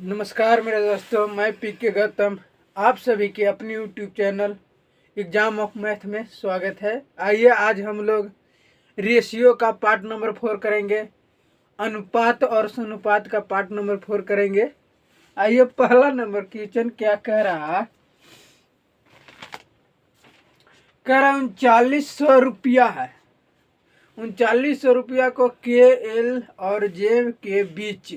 नमस्कार मेरे दोस्तों, मैं पीके गौतम आप सभी के अपने YouTube channel exam of math में स्वागत है। आइए आज हम लोग रेशियो का पार्ट नंबर 4 करेंगे, अनुपात और समानुपात का पार्ट नंबर 4 करेंगे। आइए पहला नंबर क्वेश्चन क्या कह रहा है। कह रहा 3900 रुपया है। 3900 रुपया को के एल और जे के बीच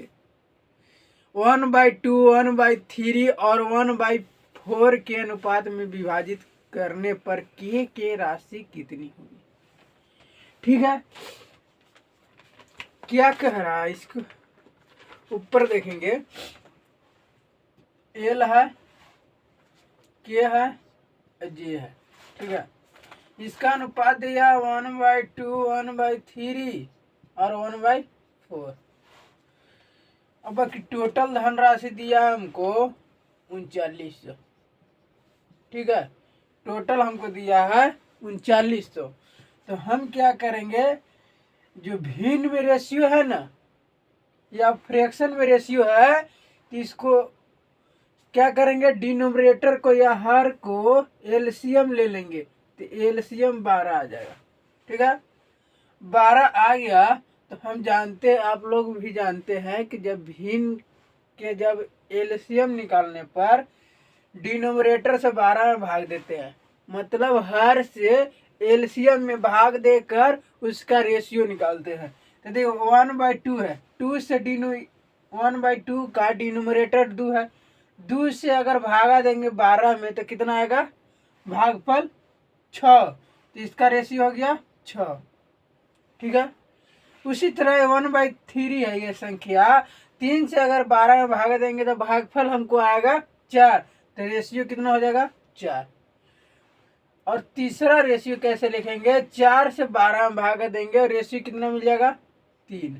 1/2, 1/3 और 1/4 के अनुपात में विभाजित करने पर के राशि कितनी होगी। ठीक है, क्या कह रहा है इसको ऊपर देखेंगे। एल है, के है, जे है। ठीक है, इसका अनुपात दिया 1/2, 1/3 और 1/4। अब बाकी टोटल धनराशि दिया हमको 3900। ठीक है, टोटल हमको दिया है 3900। तो हम क्या करेंगे, जो भिन्न में रेशियो है ना या फ्रैक्शन में रेशियो है, तो इसको क्या करेंगे, डिनोमिनेटर को या हर को एलसीएम ले लेंगे तो एलसीएम 12 आ जाएगा। ठीक है, 12 आ गया तो हम जानते, आप लोग भी जानते हैं कि जब भिन्न के जब एलसीएम निकालने पर डिनोमिनेटर से 12 में भाग देते हैं, मतलब हर से एलसीएम में भाग देकर उसका रेशियो निकालते हैं। तो देखो 1/2 है, 2 से 1/2 का डिनोमिनेटर 2 है, 2 से अगर भागा देंगे 12 में तो कितना आएगा, भागफल 6, तो इसका रेशियो हो गया 6। ठीक है, उसी तरह 1/3 है ये संख्या, 3 से अगर 12 में भाग देंगे तो भागफल हमको आएगा 4, तो रेशियो कितना हो जाएगा 4। और तीसरा रेशियो कैसे लिखेंगे, 4 से 12 में भाग देंगे और रेशियो कितना मिल जाएगा 3।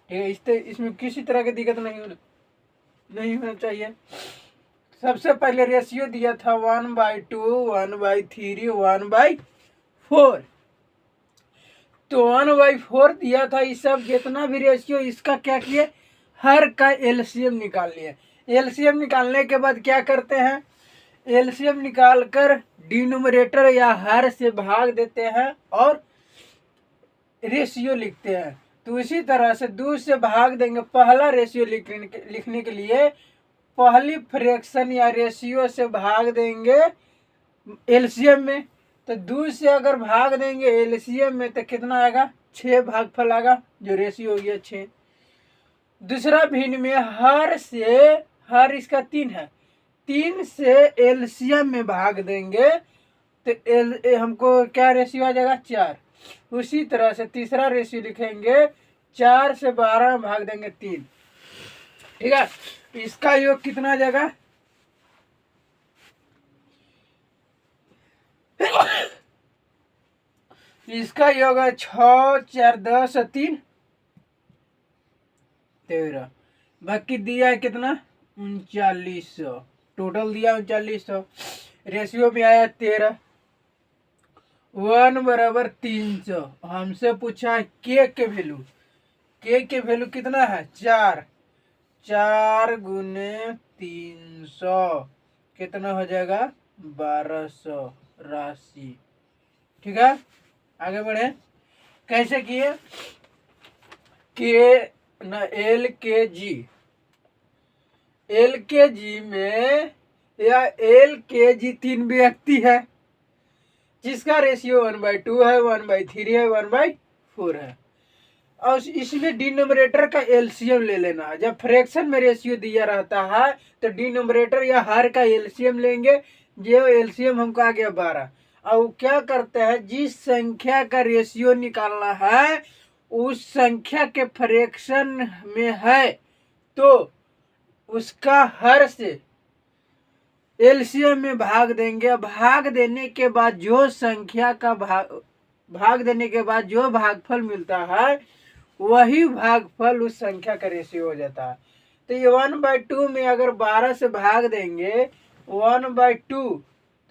ठीक है, इसमें किसी तरह की दिक्कत नहीं होना चाहिए। सबसे पहले रेशियो दिया था 1/2, 1/3, 1/4। तो 1/4 दिया था। इस सब जितना भी रेशियो इसका क्या किए, हर का एलसीएम निकाल लिए। एलसीएम निकालने के बाद क्या करते हैं, एलसीएम निकालकर डिनोमिनेटर या हर से भाग देते हैं और रेशियो लिखते हैं। तो इसी तरह से 2 से भाग देंगे, पहला रेशियो लिखने के लिए पहली फ्रैक्शन या रेशियो से भाग देंगे एलसीएम में। तो 2 से अगर भाग देंगे एलसीएम में तो कितना आएगा, 6 भागफल आएगा, जो रेशियो हो गया 6। दूसरा भिन्न में हर से, हर इसका 3 है, 3 से एलसीएम में भाग देंगे तो हमको क्या रेशियो आ जाएगा 4। उसी तरह से तीसरा रेशियो लिखेंगे, 4 से 12 में भाग देंगे 3। ठीक है, इसका योग कितना आ जाएगा, इसका योग है 6, 4, 10, 3, 13। बाकी दिया है कितना, 3900। टोटल दिया 3900, रेशियो में आया 13। 1 बराबर 300। हमसे पूछा है के वैल्यू, के वैल्यू कितना है 4, 4 गुने 300 कितना हो जाएगा 1200 राशि। ठीक है, आगे बढ़े। कैसे किए, के न एल के जी में या एल के जी 3 व्यक्ति है जिसका रेशियो 1/2 है, 1/3 है, 1/4 है। और इसमें डिनोमिनेटर का एलसीएम ले लेना है। जब फ्रैक्शन में रेशियो दिया रहता है तो डिनोमिनेटर या हर का एलसीएम लेंगे, जो एलसीएम हमको आ गया 12। और क्या करते हैं, जिस संख्या का रेशियो निकालना है उस संख्या के फ्रैक्शन में है तो उसका हर से एलसीएम में भाग देंगे। भाग देने के बाद जो संख्या का भाग देने के बाद जो भागफल मिलता है वही भागफल उस संख्या का रेशियो हो जाता है। तो ये 1/2 में अगर 12 से भाग देंगे 1/2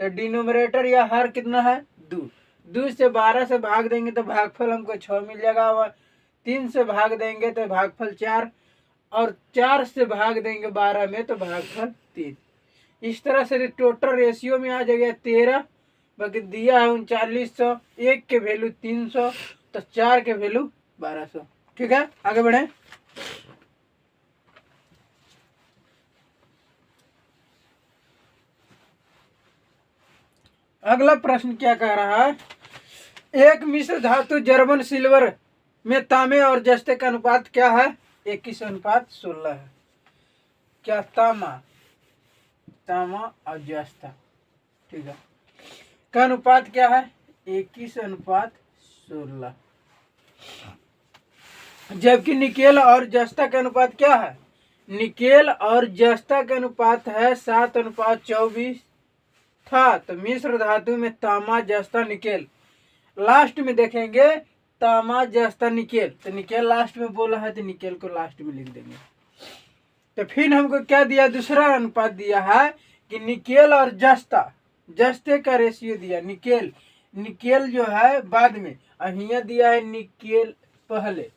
तो डिनोमिनेटर या हर कितना है 2, 2 से 12 से भाग देंगे तो भागफल हमको 6 मिल जाएगा। 3 से भाग देंगे तो भागफल 4, और 4 से भाग देंगे 12 में तो भागफल 3। इस तरह से टोटल रेशियो में आ जाएगा 13, बाकी दिया है 3900, 1 के वैल्यू 300, तो 4 के वैल्यू 1200। ठीक है, आगे बढ़े। अगला प्रश्न क्या कह रहा है, एक मिश्र धातु जर्मन सिल्वर में तांबे और जस्ते का अनुपात क्या है, 21:16 है। क्या तांबा और जस्ता, ठीक है, का अनुपात क्या है, 21:16। जबकि निकेल और जस्ता का अनुपात क्या है, निकेल और जस्ता का अनुपात है 7:24 था। तो मिश्र धातु में तांबा जस्ता निकेल, लास्ट में देखेंगे तांबा जस्ता निकेल, तो निकेल लास्ट में बोला है तो निकेल को लास्ट में लिख देंगे। तो फिर हमको क्या दिया, दूसरा अनुपात दिया है कि निकेल और जस्ते का रेशियो दिया। निकेल जो है बाद में, अब यहाँ दिया है निकेल पहले,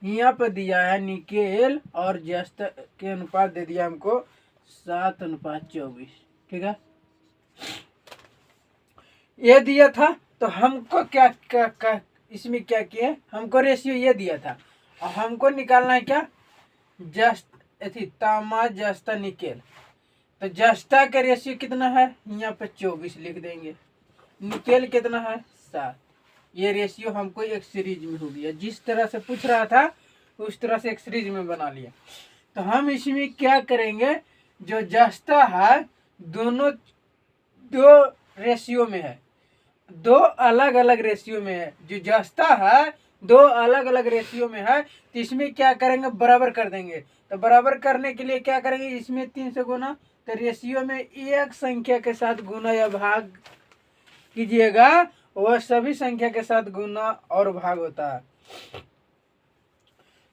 यहाँ पर दिया है निकेल और जस्ता के अनुपात दे दिया हमको 7:24। ठीक है, ये दिया था। तो हमको क्या इसमें क्या किए, हमको रेशियो ये दिया था और हमको निकालना है क्या, तांबा जस्ता निकेल। तो जस्ता का रेशियो कितना है, यहाँ पे 24 लिख देंगे, निकेल कितना है 7। ये रेशियो हमको एक सीरीज में हो गया, जिस तरह से पूछ रहा था उस तरह से एक सीरीज में बना लिया। तो हम इसमें क्या करेंगे, जो जस्ता है दो रेशियो में है, 2 अलग अलग रेशियो में है। जो जस्ता है 2 अलग अलग रेशियो में है, तो इसमें क्या करेंगे, बराबर कर देंगे। तो बराबर करने के लिए क्या करेंगे, इसमें 3 से गुना, तो रेशियो में एक संख्या के साथ गुना या भाग कीजिएगा, वह सभी संख्या के साथ गुना और भाग होता है।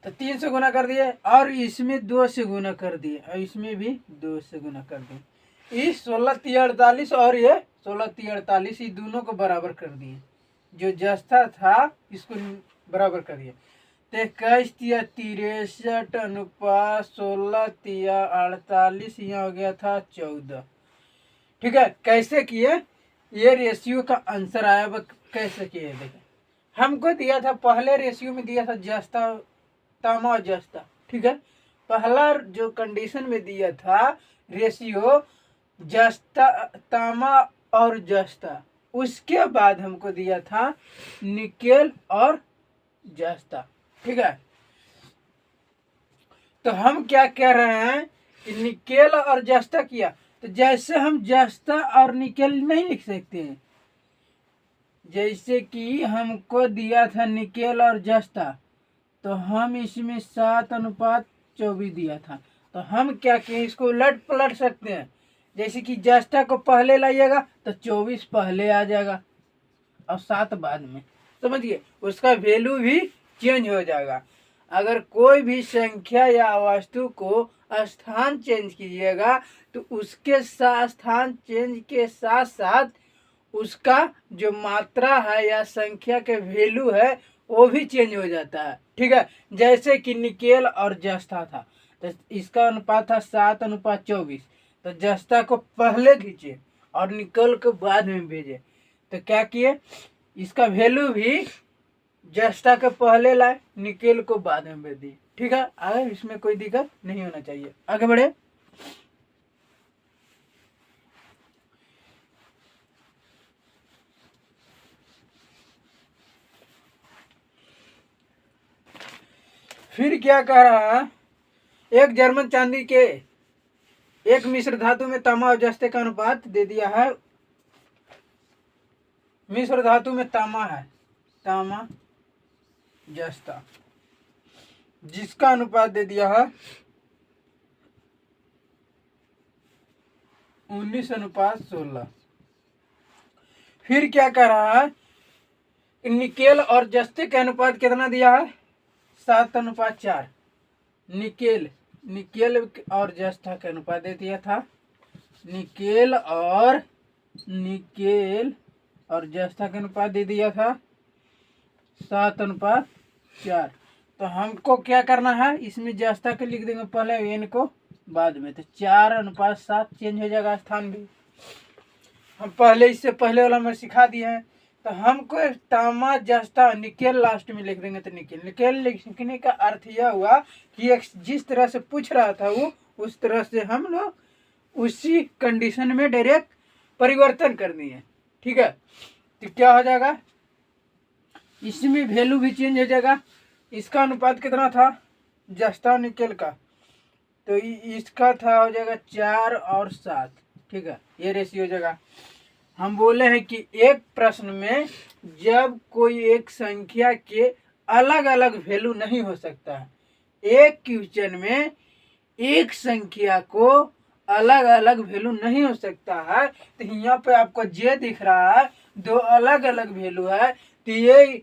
तो 3 से गुना कर दिए और इसमें 2 से गुना कर दिए और इसमें भी 2 से गुना कर दिए। इस 16×3=48 और ये 16×3=48, ये दोनों को बराबर कर दिए। जो जस्ता था इसको बराबर कर दिए। तो 21:63:16:48, यहाँ हो गया था 14। ठीक है, कैसे किए, ये रेशियो का आंसर आया। कैसे किए देखें, हमको दिया था पहले रेशियो में दिया था जस्ता तांबा और जस्ता। ठीक है, पहला जो कंडीशन में दिया था रेशियो जस्ता तांबा और जस्ता, उसके बाद हमको दिया था निकेल और जस्ता। ठीक है, तो हम क्या कह रहे हैं कि निकेल और जस्ता किया, तो जैसे हम जस्ता और निकेल नहीं लिख सकते हैं, जैसे कि हमको दिया था निकेल और जस्ता, तो हम इसमें 7:24 दिया था। तो हम क्या किए, इसको उलट पलट सकते हैं। जैसे कि जस्ता को पहले लाइएगा तो 24 पहले आ जाएगा और 7 बाद में, समझिए, उसका वैल्यू भी चेंज हो जाएगा। अगर कोई भी संख्या या वस्तु को स्थान चेंज कीजिएगा तो उसके साथ स्थान चेंज के साथ साथ उसका जो मात्रा है या संख्या के वैल्यू है वो भी चेंज हो जाता है। ठीक है, जैसे कि निकेल और जस्ता था, तो इसका अनुपात था 7:24। तो जस्ता को पहले खींचे और निकेल को बाद में भेजे। तो क्या किए, इसका वैल्यू भी जस्ता के पहले लाए, निकेल को बाद में भेज दिए। ठीक है, आगे इसमें कोई दिक्कत नहीं होना चाहिए। आगे बढ़े। फिर क्या कह रहा है, एक जर्मन चांदी के एक मिश्र धातु में तांबा और जस्ते का अनुपात दे दिया है। मिश्र धातु में तांबा है, तांबा जस्ता, जिसका अनुपात दे दिया है 19:16। फिर क्या कह रहा है, निकेल और जस्ते का अनुपात कितना दिया है, 7:4। निकेल और जस्ता का अनुपात दे दिया था, निकेल और जस्ता का अनुपात दे दिया था 7:4। तो हमको क्या करना है, इसमें जस्ता के लिख देंगे पहले, एन को बाद में। तो 4:7 चेंज हो जाएगा स्थान भी। हम पहले इससे पहले वाला में सिखा दिए हैं। तो हमको तांबा जस्ता निकेल लास्ट में लिख देंगे। तो निकेल निकेल लिखने का अर्थ यह हुआ कि एक जिस तरह से पूछ रहा था वो, उस तरह से हम लोग उसी कंडीशन में डायरेक्ट परिवर्तन कर दिए। ठीक है, तो क्या हो जाएगा, इसमें वैल्यू भी चेंज हो जाएगा। इसका अनुपात कितना था जस्ता निकेल का, तो इसका था हो जाएगा 4 और 7। ठीक है, ये रेशियो हो जाएगा। हम बोले हैं कि एक प्रश्न में जब कोई एक संख्या के अलग अलग वैल्यू नहीं हो सकता है, एक क्वेश्चन में एक संख्या को अलग अलग वैल्यू नहीं हो सकता है, तो यहाँ पे आपको जे दिख रहा है, दो अलग अलग वैल्यू है, तो ये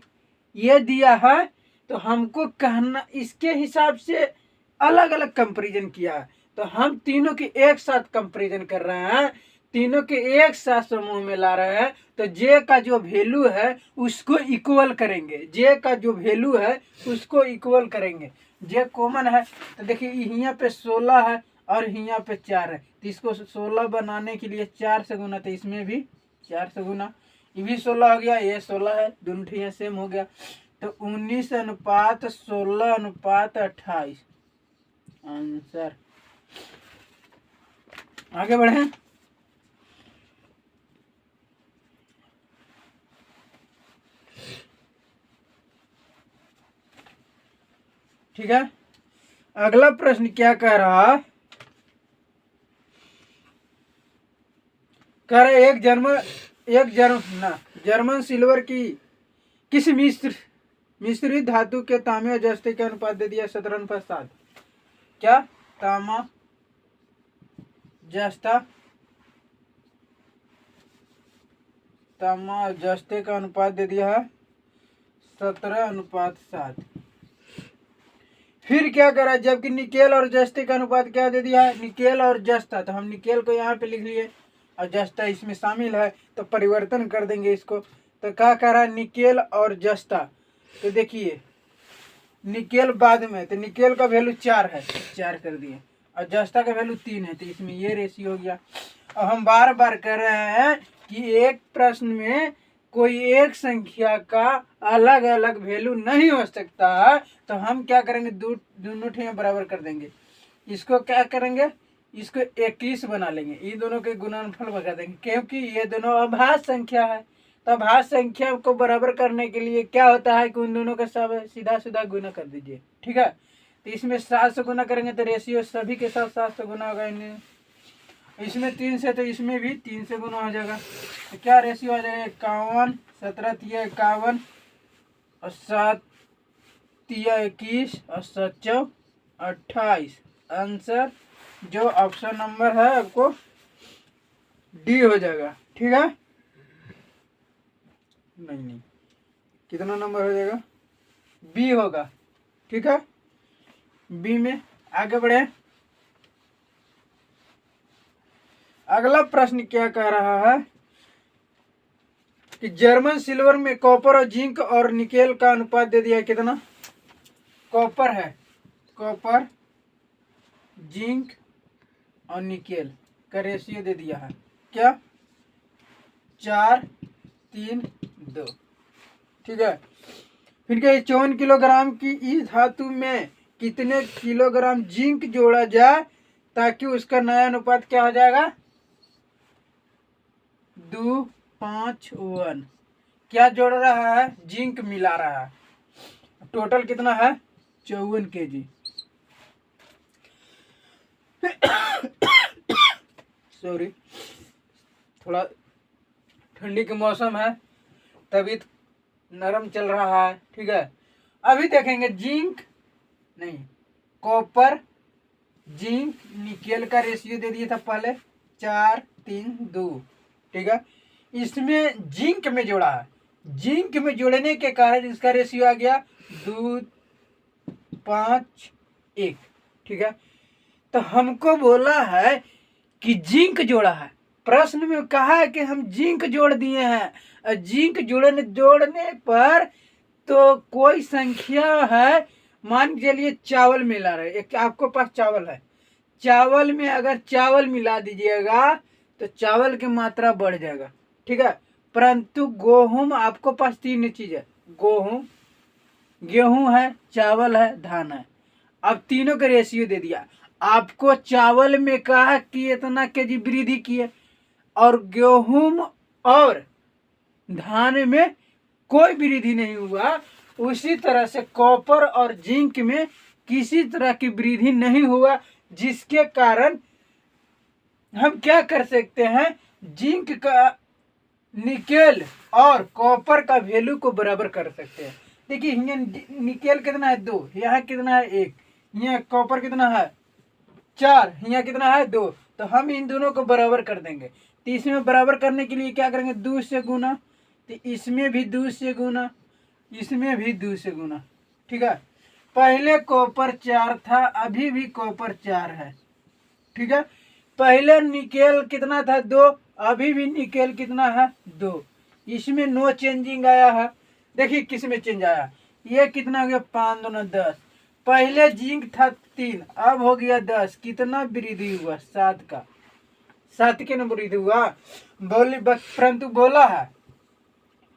दिया है, तो हमको कहना इसके हिसाब से अलग अलग कंपैरिजन किया है। तो हम तीनों के एक साथ कंपैरिजन कर रहे हैं, तीनों के एक साथ समूह में ला रहे हैं। तो जे का जो वैल्यू है उसको इक्वल करेंगे, जे का जो वैल्यू है उसको इक्वल करेंगे। जे कॉमन है, तो देखिए यहाँ पे 16 है और यहाँ पे 4 है, तो इसको 16 बनाने के लिए 4 से गुना, तो इसमें भी 4 से गुना, ये भी 16 हो गया, ये 16 है, दोनों ठीक सेम हो गया। तो 19:16:28 आंसर। आगे बढ़े। ठीक है, अगला प्रश्न क्या कह रहा है, कह रहे एक जर्मन सिल्वर की किस मिश्रित धातु के तांबे और जस्ते के अनुपात दे दिया 17:7। क्या तांबा जस्ता, तांबा और जस्ते का अनुपात दे दिया है 17:7। फिर क्या करा, जबकि निकेल और जस्ते का अनुपात क्या दे दिया है, निकेल और जस्ता, तो हम निकेल को यहाँ पे लिख लिए और जस्ता इसमें शामिल है, तो परिवर्तन कर देंगे इसको। तो क्या करा, निकेल और जस्ता, तो देखिए निकेल बाद में, तो निकेल का वैल्यू 4 है, 4 कर दिए, और जस्ता का वैल्यू 3 है, तो इसमें ये रेशियो हो गया। अब हम बार बार कर रहे हैं कि एक प्रश्न में कोई एक संख्या का अलग अलग वैल्यू नहीं हो सकता है, तो हम क्या करेंगे, दोनों में बराबर कर देंगे। इसको क्या करेंगे, इसको 21 बना लेंगे, ये दोनों के गुणनफल बना देंगे, क्योंकि ये दोनों अभाज्य संख्या है। तो अभाज्य संख्या को बराबर करने के लिए क्या होता है कि उन दोनों का सब सीधा सीधा गुना कर दीजिए। ठीक है, तो इसमें 7 से गुना करेंगे तो रेशियो सभी के साथ 7 से गुना होगा, इसमें 3 से, तो इसमें भी 3 से गुना हो जाएगा। तो क्या रेशियो आ जाएगा, 51, 17 तिया 51 और 7 तिया 21 और 7 28। आंसर जो ऑप्शन नंबर है आपको डी हो जाएगा। ठीक है, नहीं कितना नंबर हो जाएगा, बी होगा। ठीक है, बी में आगे बढ़े। अगला प्रश्न क्या कह रहा है कि जर्मन सिल्वर में कॉपर और जिंक और निकेल का अनुपात दे दिया कितना, कॉपर है, कॉपर जिंक और निकेल का रेशियो दे दिया है क्या, 4:3:2। ठीक है, फिर क्या 54 किलोग्राम की इस धातु में कितने किलोग्राम जिंक जोड़ा जाए ताकि उसका नया अनुपात क्या हो जाएगा, 2:5:1। क्या जोड़ रहा है, जिंक मिला रहा है। टोटल कितना है, 54 kg। सॉरी, थोड़ा ठंडी के मौसम है, तबीयत नरम चल रहा है। ठीक है, अभी देखेंगे जिंक नहीं, कॉपर जिंक निकेल का रेशियो दे दिया था पहले 4:3:2। ठीक है, इसमें जिंक में जोड़ा है, जिंक में जोड़ने के कारण इसका रेशियो आ गया 2:5:1। ठीक है, तो हमको बोला है कि जिंक जोड़ा है, प्रश्न में कहा है कि हम जिंक जोड़ दिए हैं। जिंक जोड़ने पर तो कोई संख्या है मान के चलिए चावल मिला रहे, एक आपको पास चावल है, चावल में अगर चावल मिला दीजिएगा तो चावल की मात्रा बढ़ जाएगा, ठीक है। परंतु गेहूं आपको पास तीन चीज है, गेहूं है, चावल है, धान है। अब तीनों का रेशियो दे दिया आपको, चावल में कहा कि इतना केजी वृद्धि की है, और गेहूं और धान में कोई वृद्धि नहीं हुआ। उसी तरह से कॉपर और जिंक में किसी तरह की वृद्धि नहीं हुआ, जिसके कारण हम क्या कर सकते हैं, जिंक का, निकेल और कॉपर का वैल्यू को बराबर कर सकते हैं। देखिए यहाँ निकेल कितना है 2, यहाँ कितना है 1, यहाँ कॉपर कितना है 4, यहाँ कितना है 2, तो हम इन दोनों को बराबर कर देंगे। तो इसमें बराबर करने के लिए क्या करेंगे, 2 से गुना, तो इसमें भी 2 से गुना, इसमें भी 2 से गुना, ठीक है। पहले कॉपर 4 था, अभी भी कॉपर 4 है, ठीक है। पहले निकेल कितना था 2, अभी भी निकेल कितना है 2, इसमें नो चेंजिंग आया है। देखिए किस में चेंज आया, ये कितना हो गया 5 दूना 10, पहले जिंक था 3, अब हो गया 10, कितना वृद्धि हुआ 7 का, 7 के न वृद्धि हुआ, परंतु बोला है,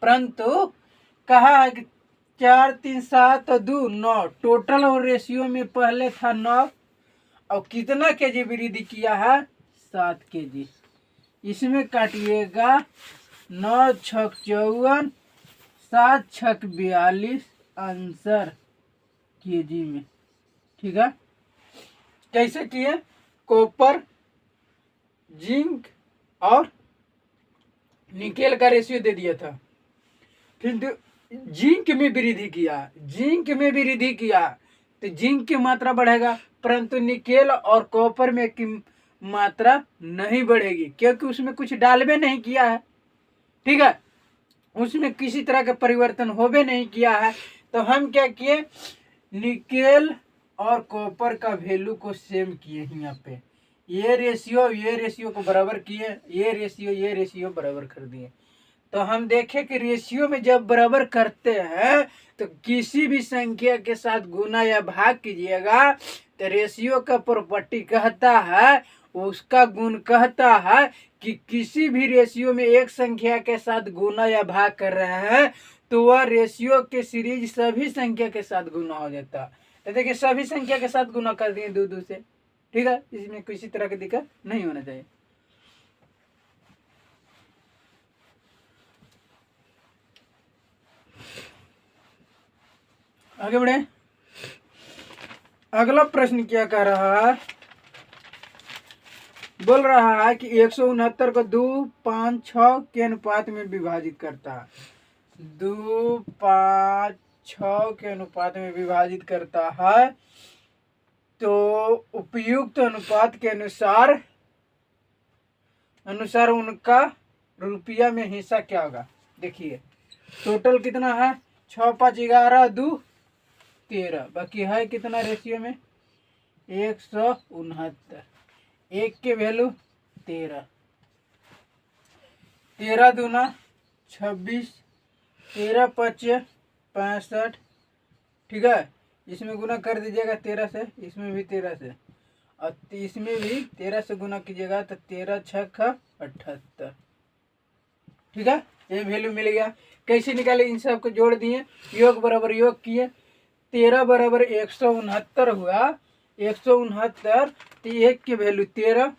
परंतु कहा है कि 4 3 7 और 2 9, टोटल और रेशियो में पहले था 9, और कितना केजी वृद्धि किया है 7 केजी। इसमें काटिएगा 9 छक 54, 7 छक 42, आंसर केजी में, ठीक है। कैसे किए, कॉपर, जिंक और निकेल का रेशियो दे दिया था, फिर जिंक में वृद्धि किया, जिंक में वृद्धि किया तो जिंक की मात्रा बढ़ेगा, परंतु निकेल और कॉपर में की मात्रा नहीं बढ़ेगी, क्योंकि उसमें कुछ डालबे नहीं किया है, ठीक है, उसमें किसी तरह का परिवर्तन होबे नहीं किया है। तो हम क्या किए, निकेल और कॉपर का वैल्यू को सेम किए, यहाँ पे ये रेशियो को बराबर किए, ये रेशियो बराबर कर दिए। तो हम देखें कि रेशियो में जब बराबर करते हैं तो किसी भी संख्या के साथ गुना या भाग कीजिएगा तो रेशियो का प्रॉपर्टी कहता है, उसका गुण कहता है कि किसी भी रेशियो में एक संख्या के साथ गुना या भाग कर रहे हैं तो वह रेशियो के सीरीज सभी संख्या के साथ गुना हो जाता है। तो देखिए सभी संख्या के साथ गुना कर दिए 2 2 से, ठीक है, इसमें किसी तरह की दिक्कत नहीं होना चाहिए। आगे बढ़े, अगला प्रश्न क्या कह रहा है, बोल रहा है कि 169 को 2 5 6 के अनुपात में विभाजित करता है, 2 5 6 के अनुपात में विभाजित करता है, तो उपयुक्त अनुपात के अनुसार उनका रुपया में हिस्सा क्या होगा। देखिए टोटल कितना है, 6 5 11 2 13, बाकी है कितना रेशियो में 169, एक के वैल्यू 13, 13 दूना 26, 13 5 65, ठीक है। इसमें गुना कर दीजिएगा 13 से, इसमें भी 13 से, और इसमें भी 13 से गुना कीजिएगा तो 13 6 78, ठीक है, ये वैल्यू मिल गया। कैसे निकाले, इन सब को जोड़ दिए, योग बराबर योग किए, 13 बराबर 169 हुआ, 169, तो एक के वैल्यू 13,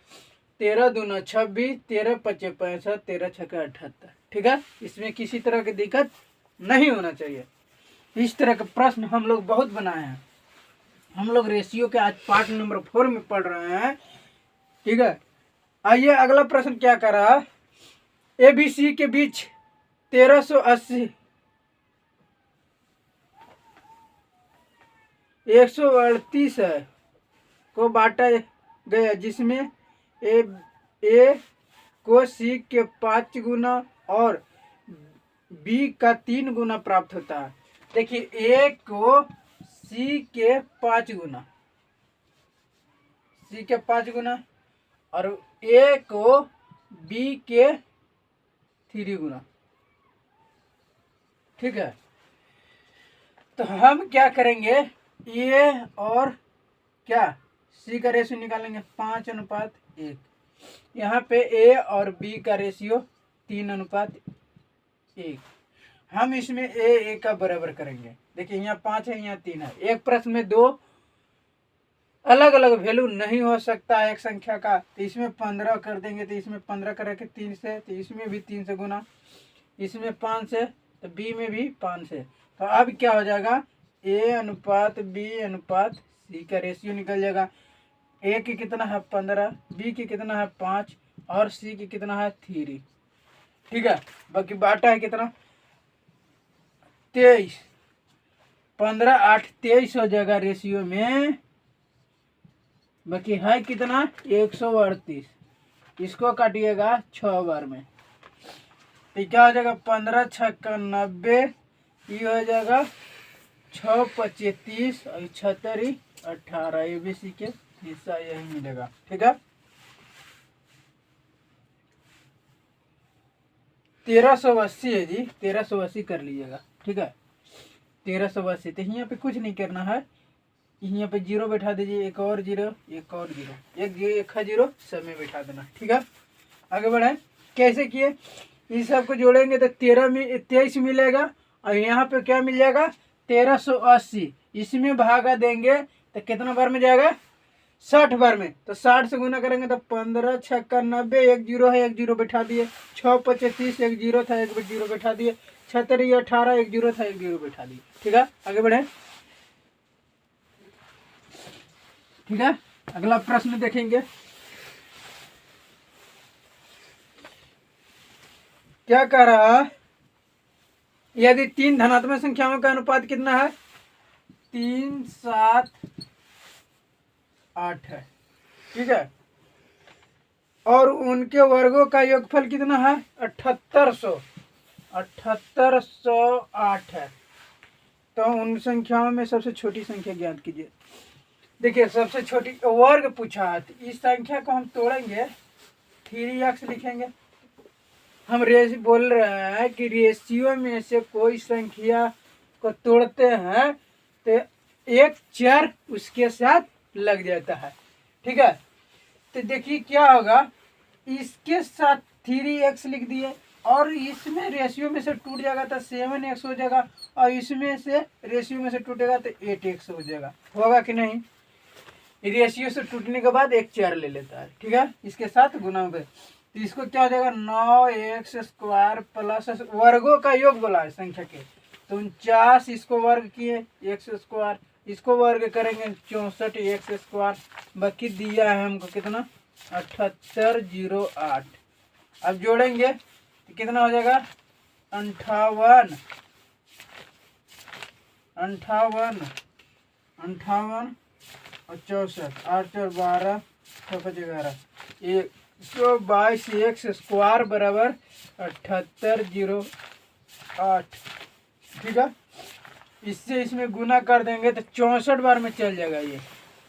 13 दूना 26, 13 5 65, 13 6 78, ठीक है। इसमें किसी तरह की दिक्कत नहीं होना चाहिए। इस तरह का प्रश्न हम लोग बहुत बनाए हैं, हम लोग रेशियो के आज पार्ट नंबर 4 में पढ़ रहे हैं, ठीक है। आइए अगला प्रश्न क्या कर रहा है, ABC के बीच 1380 138 है को बांटा गया, जिसमें ए को C के 5 गुना और B का 3 गुना प्राप्त होता है। देखिए A को C के 5 गुना, C के 5 गुना और A को B के 3 गुना, ठीक है। तो हम क्या करेंगे, ए और क्या सी का रेशियो निकालेंगे 5:1। यहाँ पे ए और बी का रेशियो 3:1। हम इसमें ए का बराबर करेंगे। देखिए यहाँ 5 है, यहाँ 3 है। एक प्रश्न में दो अलग अलग वैल्यू नहीं हो सकता है एक संख्या का, तो इसमें 15 कर देंगे, तो इसमें 15 करके 3 से, तो इसमें भी 3 से गुना, इसमें 5 से, तो बी में भी 5 से। तो अब क्या हो जाएगा, ए अनुपात बी अनुपात सी का रेशियो निकल जाएगा। ए की कितना है 15, बी की कितना है 5 और सी की कितना है 3। ठीक है, बाकी बाटा है कितना 23। 15 8 23 हो जाएगा रेशियो में। बाकी है कितना 138। इसको काटिएगा 6 बार में, तो क्या हो जाएगा 15 छक्का 90। ये हो जाएगा 6 25 30 और 76 18। एबीसी के हिस्सा यही मिलेगा। ठीक है, 1380 है जी, 1380 कर लीजिएगा। ठीक है, 1380। तो यहाँ पे कुछ नहीं करना है, यहाँ पे जीरो बैठा दीजिए, एक और जीरो, एक और जीरो, एक जीरो सब में बैठा देना। ठीक है, आगे बढ़े। कैसे किए, इस सब को जोड़ेंगे तो 23 मिलेगा और यहाँ पे क्या मिल जाएगा 1380। इसमें भागा देंगे तो कितना बार में जाएगा 60 बार में। तो 60 से गुना करेंगे तो 15 छक्का 90। एक जीरो है, एक जीरो बैठा दिए। 6 25 30, एक जीरो था, एक जीरो बैठा दिए। 76 18, एक जीरो था, एक जीरो बैठा दिए। ठीक है, आगे बढ़े। ठीक है, अगला प्रश्न देखेंगे। क्या कह रहा है, यदि 3 धनात्मक संख्याओं का अनुपात कितना है 3 7 8 है। ठीक है, और उनके वर्गों का योगफल कितना है 7800। 7808 है। तो उन संख्याओं में सबसे छोटी संख्या ज्ञात कीजिए। देखिए सबसे छोटी वर्ग पूछा है, तो इस संख्या को हम तोड़ेंगे, 3x लिखेंगे। हम बोल रहे हैं कि रेशियो में से कोई संख्या को तोड़ते हैं तो एक चर उसके साथ लग जाता है। ठीक है, तो देखिए क्या होगा, इसके साथ 3x लिख दिए और इसमें रेशियो में से टूट जाएगा तो 7x हो जाएगा और इसमें से रेशियो में से टूटेगा तो 8x हो जाएगा। होगा कि नहीं, रेशियो से टूटने के बाद एक चर ले लेता है। ठीक है, इसके साथ गुना में, तो इसको क्या हो जाएगा 9x² प्लस वर्गों का योग बोला है संख्या के, तो 49 इसको वर्ग किए x², इसको वर्ग करेंगे 64x²। बाकी दिया है हमको कितना 7808। अब जोड़ेंगे तो कितना हो जाएगा 58 और 64, 8 और 12 6 11, 122x² बराबर 7808। ठीक है, इससे इसमें गुना कर देंगे तो 64 बार में चल जाएगा ये।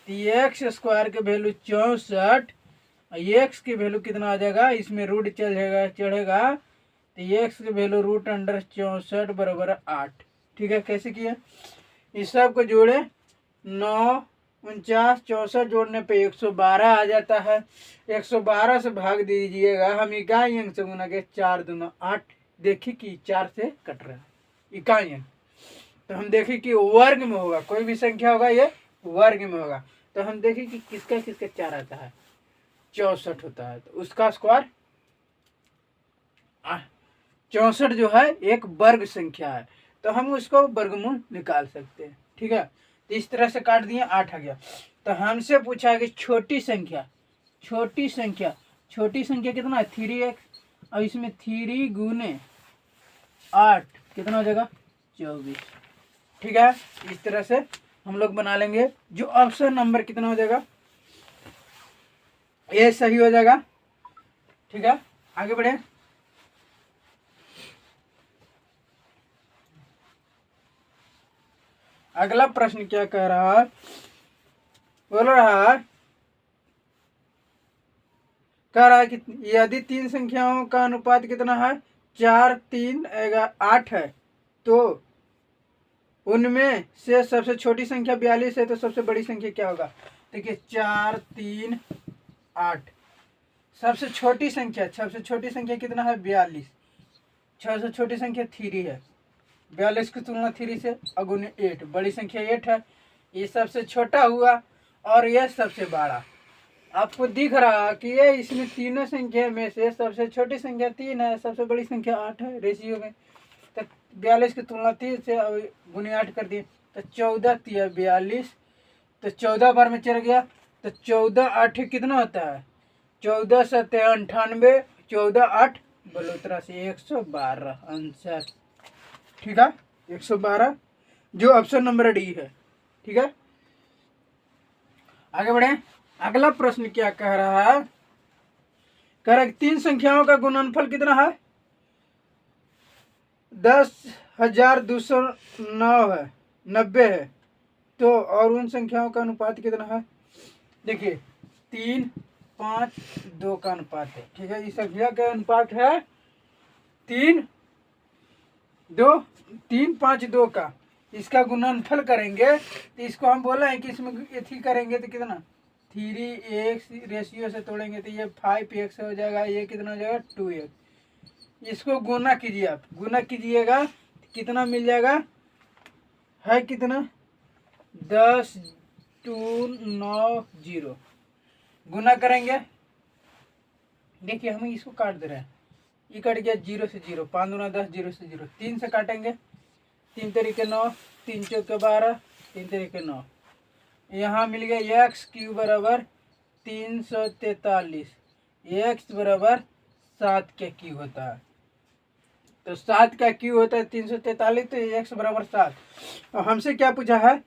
तो x² के वैल्यू 64, x की वैल्यू कितना आ जाएगा, इसमें रूट चल जाएगा चढ़ेगा, तो x की वैल्यू √64 बराबर 8। ठीक है, कैसे किया, इस सब को जोड़े 9 49 64 जोड़ने पे 112 आ जाता है। 112 से भाग दीजिएगा, हम इकाई अंक से गुना के 4 दूना 8। देखिए कि 4 से कट रहा है इकाई अंक, तो हम देखें कि वर्ग में होगा, कोई भी संख्या होगा ये वर्ग में होगा। तो हम देखें कि किसका किसका 4 आता है 64 होता है, तो उसका स्क्वायर 64 जो है एक वर्ग संख्या है, तो हम उसको वर्गमूल निकाल सकते हैं। ठीक है, तो इस तरह से काट दिए 8 आ गया। तो हमसे पूछा है कि छोटी संख्या कितना है 3x, और इसमें 3 गुने 8 कितना हो जाएगा 24। ठीक है, इस तरह से हम लोग बना लेंगे, जो ऑप्शन नंबर कितना हो जाएगा ये सही हो जाएगा। ठीक है, आगे बढ़े। अगला प्रश्न क्या कह रहा है, बोल रहा है कह रहा है कि यदि 3 संख्याओं का अनुपात कितना है 4 3 8 है, तो उनमें से सबसे छोटी संख्या 42 है, तो सबसे बड़ी संख्या क्या होगा? देखिए 4 3 8। सबसे छोटी संख्या कितना है? 42। सबसे छोटी संख्या 3 है। 42 की तुलना 3 से अगुने 8, बड़ी संख्या 8 है। ये सबसे छोटा हुआ और यह सबसे बड़ा। आपको दिख रहा कि ये इसमें तीनों संख्या में से सबसे छोटी संख्या 3 है, सबसे बड़ी संख्या 8 है रेशियो में। तो 42 की तुलना 3 से गुने 8 कर दिए, तो 14 3 42। तो 14 बार में चल गया, तो 14 8 कितना होता है? 14 7 98, 14 8 बलोतरा से 112 आंसर। ठीक है, 112 जो ऑप्शन नंबर डी है। ठीक है, आगे बढ़े। अगला प्रश्न क्या कह रहा है? कह रहा है 3 संख्याओं का गुणनफल कितना है? 10,209 है, 90 है। तो और उन संख्याओं का अनुपात कितना है? देखिए 3 5 2 का अनुपात है। ठीक है, इस संख्या का अनुपात है 3 5 2 का। इसका गुणनफल करेंगे तो इसको हम बोला है कि इसमें इथी करेंगे तो कितना? 3x रेशियो से तोड़ेंगे तो ये 5x हो जाएगा, ये कितना हो जाएगा? 2x। इसको गुना कीजिए, आप गुना कीजिएगा कितना मिल जाएगा? है कितना? 10,290। गुना करेंगे, देखिए हम इसको काट दे रहे हैं, ये कट गया 0 से 0, 5 दूना 10, 0 से 0, 3 से काटेंगे, 3 तरीके 9, 3 चौके 12, 3 तरीके 9। यहाँ मिल गया x क्यूब बराबर 343। x बराबर 7 का क्यूब होता है, तो 7 का क्यूब होता है 343, तो x बराबर 7। और हमसे क्या पूछा है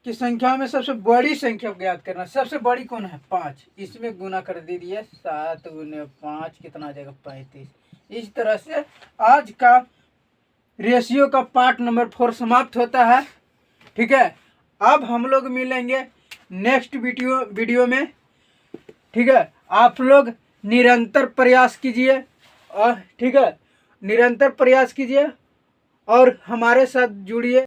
कि संख्या में सबसे बड़ी संख्या ज्ञात करना। सबसे बड़ी कौन है? 5। इसमें गुना कर दीजिए, 7 गुने 5 कितना आ जाएगा? 35। इस तरह से आज का रेशियो का पार्ट नंबर 4 समाप्त होता है। ठीक है, अब हम लोग मिलेंगे नेक्स्ट वीडियो में। ठीक है, आप लोग निरंतर प्रयास कीजिए और ठीक है, निरंतर प्रयास कीजिए और हमारे साथ जुड़िए।